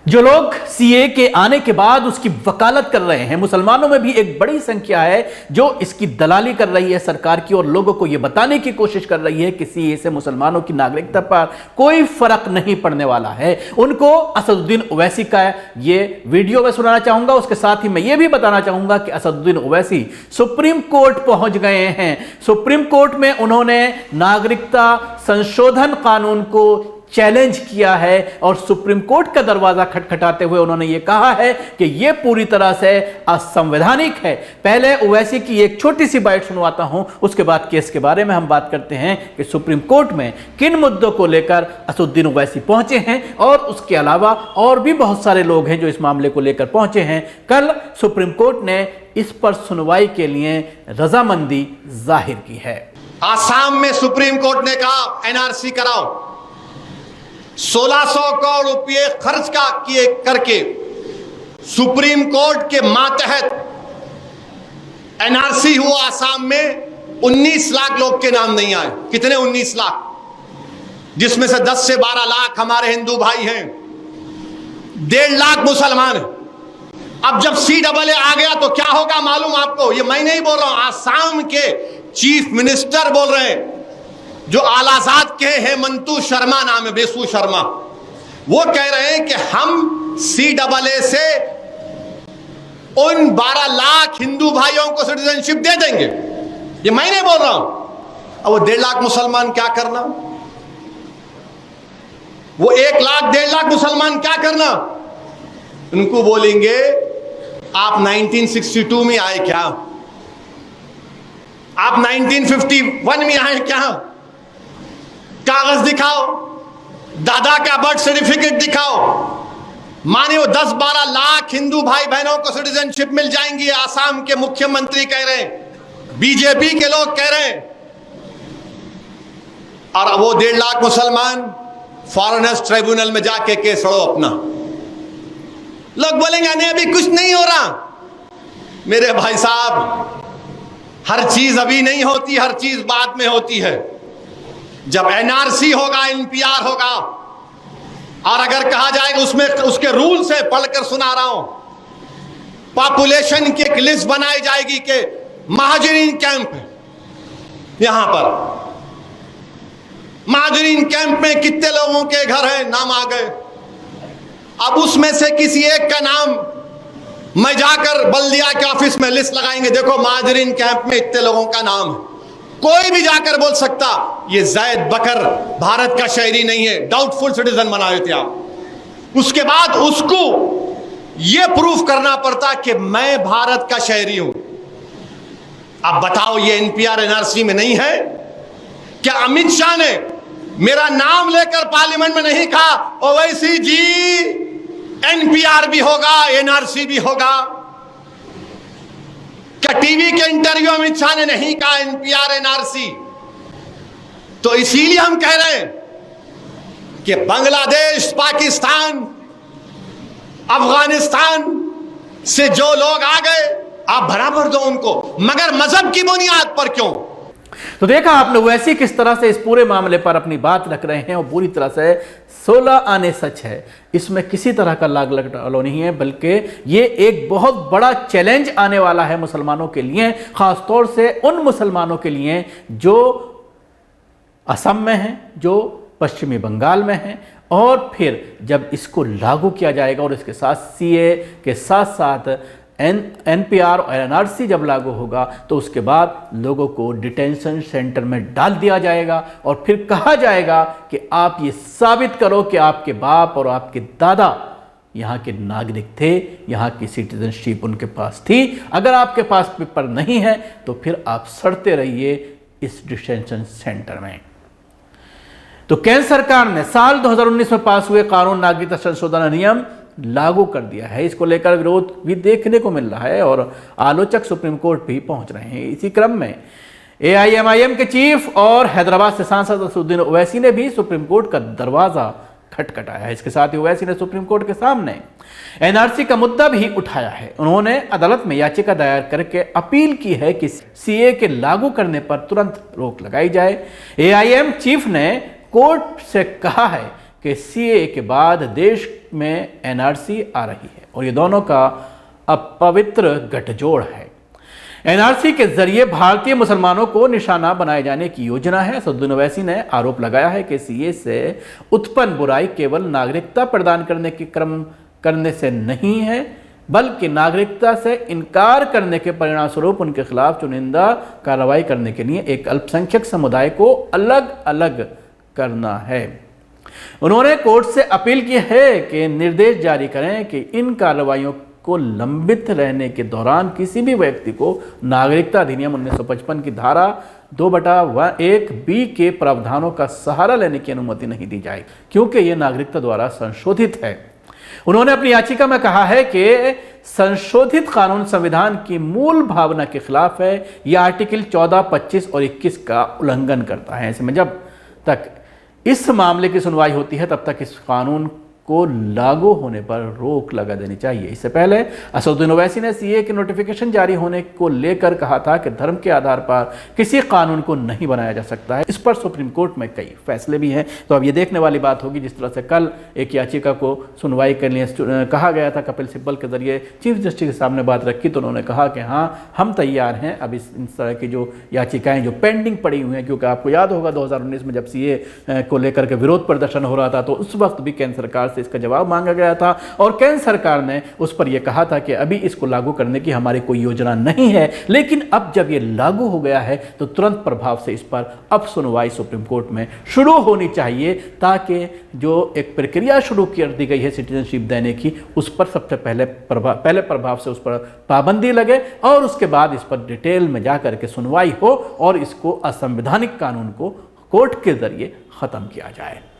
जो लोग सीए के आने के बाद उसकी वकालत कर रहे हैं, मुसलमानों में भी एक बड़ी संख्या है जो इसकी दलाली कर रही है सरकार की और लोगों को यह बताने की कोशिश कर रही है कि सीए से मुसलमानों की नागरिकता पर कोई फर्क नहीं पड़ने वाला है। उनको असदुद्दीन ओवैसी का यह वीडियो मैं सुनाना चाहूंगा। उसके साथ ही मैं यह भी बताना चाहूंगा कि असदुद्दीन ओवैसी सुप्रीम कोर्ट पहुंच गए हैं। सुप्रीम कोर्ट में उन्होंने नागरिकता संशोधन कानून को चैलेंज किया है और सुप्रीम कोर्ट का दरवाजा खटखटाते हुए उन्होंने यह कहा है कि यह पूरी तरह से असंवैधानिक है। पहले ओवैसी की एक छोटी सी बाइट सुनवाता हूं, उसके बाद केस के बारे में हम बात करते हैं कि सुप्रीम कोर्ट में किन मुद्दों को लेकर असदुद्दीन ओवैसी पहुंचे हैं और उसके अलावा और भी बहुत सारे लोग हैं जो इस मामले को लेकर पहुंचे हैं। कल सुप्रीम कोर्ट ने इस पर सुनवाई के लिए रजामंदी जाहिर की है। आसाम में सुप्रीम कोर्ट ने कहा एनआरसी कराओ, 1600 करोड़ रुपए खर्च किए करके सुप्रीम कोर्ट के मातहत एनआरसी हुआ। आसाम में 19 लाख लोग के नाम नहीं आए। कितने? 19 लाख, जिसमें से 10 से 12 लाख हमारे हिंदू भाई हैं, 1.5 लाख मुसलमान हैं। अब जब CAA आ गया तो क्या होगा मालूम आपको? ये मैं नहीं बोल रहा हूं, आसाम के चीफ मिनिस्टर बोल रहे हैं, जो आलाजाद के हेमंतु शर्मा नाम है, बेसु शर्मा, वो कह रहे हैं कि हम CAA से उन 12 लाख हिंदू भाइयों को सिटीजनशिप दे देंगे। ये मैं नहीं बोल रहा हूं। अब वो 1.5 लाख मुसलमान क्या करना? वो 1 लाख 1.5 लाख मुसलमान क्या करना? उनको बोलेंगे आप 1962 में आए क्या? आप 1951 में आए क्या? कागज दिखाओ, दादा का बर्थ सर्टिफिकेट दिखाओ। माने वो 10-12 लाख हिंदू भाई बहनों को सिटीजनशिप मिल जाएंगी। आसाम के मुख्यमंत्री कह रहे हैं, बीजेपी के लोग कह रहे हैं। और वो 1.5 लाख मुसलमान फॉरेनर्स ट्रिब्यूनल में जाके केस लड़ो अपना। लोग बोलेंगे नहीं अभी कुछ नहीं हो रहा। मेरे भाई साहब, हर चीज अभी नहीं होती, हर चीज बाद में होती है। जब एनआरसी होगा, NPR होगा, और अगर कहा जाएगा उसमें उसके रूल से पढ़कर सुना रहा हूं, पॉपुलेशन की एक लिस्ट बनाई जाएगी कि महाजरीन कैंप यहां पर, महाजरीन कैंप में कितने लोगों के घर हैं, नाम आ गए। अब उसमें से किसी एक का नाम मैं जाकर बल्दिया के ऑफिस में लिस्ट लगाएंगे, देखो महाजरीन कैंप में इतने लोगों का नाम है। कोई भी जाकर बोल सकता ये जैद बकर भारत का शहरी नहीं है, डाउटफुल सिटीजन बना देते आप। उसके बाद उसको यह प्रूफ करना पड़ता कि मैं भारत का शहरी हूं। अब बताओ, ये NPR NRC में नहीं है क्या? अमित शाह ने मेरा नाम लेकर पार्लियामेंट में नहीं कहा ओवैसी जी NPR भी होगा, NRC भी होगा? क्या टीवी के इंटरव्यू अमित शाह ने नहीं कहा NPR NRC? तो इसीलिए हम कह रहे हैं कि बांग्लादेश, पाकिस्तान, अफगानिस्तान से जो लोग आ गए आप बराबर दो उनको, मगर मजहब की बुनियाद पर क्यों? तो देखा आपने वैसे किस तरह से इस पूरे मामले पर अपनी बात रख रहे हैं और पूरी तरह से 16 आने सच है। इसमें किसी तरह का लाग लटलो नहीं है, बल्कि ये एक बहुत बड़ा चैलेंज आने वाला है मुसलमानों के लिए, खासतौर से उन मुसलमानों के लिए जो असम में हैं, जो पश्चिमी बंगाल में हैं। और फिर जब इसको लागू किया जाएगा और इसके साथ CA के साथ साथ NPR और NRC जब लागू होगा तो उसके बाद लोगों को डिटेंशन सेंटर में डाल दिया जाएगा और फिर कहा जाएगा कि आप ये साबित करो कि आपके बाप और आपके दादा यहाँ के नागरिक थे, यहाँ की सिटीजनशिप उनके पास थी। अगर आपके पास पेपर नहीं है तो फिर आप सड़ते रहिए इस डिटेंशन सेंटर में। तो केंद्र सरकार ने साल 2019 में पास हुए कानून नागरिकता संशोधन अधिनियम लागू कर दिया है। इसको लेकर विरोध भी देखने को मिल रहा है और आलोचक सुप्रीम कोर्ट भी पहुंच रहे हैं। इसी क्रम में AIMIM के चीफ और हैदराबाद से सांसद असदुद्दीन ओवैसी ने भी सुप्रीम कोर्ट का दरवाजा खटखटाया है। इसके साथ ही ओवैसी ने सुप्रीम कोर्ट के सामने NRC का मुद्दा भी उठाया है। उन्होंने अदालत में याचिका दायर करके अपील की है कि CA के लागू करने पर तुरंत रोक लगाई जाए। AIM चीफ ने कोर्ट से कहा है कि सीए के बाद देश में एनआरसी आ रही है और ये दोनों का अपवित्र गठजोड़ है। एनआरसी के जरिए भारतीय मुसलमानों को निशाना बनाए जाने की योजना है। असदुद्दीन ओवैसी ने आरोप लगाया है कि सीए से उत्पन्न बुराई केवल नागरिकता प्रदान करने से नहीं है, बल्कि नागरिकता से इनकार करने के परिणामस्वरूप उनके खिलाफ चुनिंदा कार्रवाई करने के लिए एक अल्पसंख्यक समुदाय को अलग अलग करना है। उन्होंने कोर्ट से अपील की है कि निर्देश जारी करें कि इन कार्रवाइयों को लंबित रहने के दौरान किसी भी व्यक्ति को नागरिकता अधिनियम 1955 की धारा 2/1 के प्रावधानों का सहारा लेने की अनुमति नहीं दी जाए, क्योंकि यह नागरिकता द्वारा संशोधित है। उन्होंने अपनी याचिका में कहा है कि संशोधित कानून संविधान की मूल भावना के खिलाफ है। यह आर्टिकल 14, 25 और 21 का उल्लंघन करता है। ऐसे में जब तक इस मामले की सुनवाई होती है तब तक इस कानून को लागू होने पर रोक लगा देनी चाहिए। इससे पहले असदुद्दीन ओवैसी ने सीए के नोटिफिकेशन जारी होने को लेकर कहा था कि धर्म के आधार पर किसी कानून को नहीं बनाया जा सकता है। इस पर सुप्रीम कोर्ट में कई फैसले भी हैं। तो अब ये देखने वाली बात होगी, जिस तरह से कल एक याचिका को सुनवाई के लिए कहा गया था, कपिल सिब्बल के जरिए चीफ जस्टिस के सामने बात रखी तो उन्होंने कहा कि हाँ, हम तैयार हैं अब इस तरह की जो याचिकाएं जो पेंडिंग पड़ी हुई हैं, क्योंकि आपको याद होगा 2019 में जब सीए को लेकर के विरोध प्रदर्शन हो रहा था तो उस वक्त भी केंद्र सरकार इसका जवाब मांगा गया था और केंद्र सरकार ने उस पर यह कहा था कि अभी इसको लागू करने की हमारी कोई योजना नहीं है, लेकिन अब जब यह लागू हो गया है तो तुरंत प्रभाव से इस पर अब सुनवाई सुप्रीम कोर्ट में शुरू होनी चाहिए, ताकि जो एक प्रक्रिया शुरू कर दी गई है सिटीजनशिप देने की, उस पर सबसे पहले प्रभाव से उस पर पाबंदी लगे और उसके बाद इस पर डिटेल में जाकर के सुनवाई हो और इसको असंवैधानिक कानून को कोर्ट के जरिए खत्म किया जाए।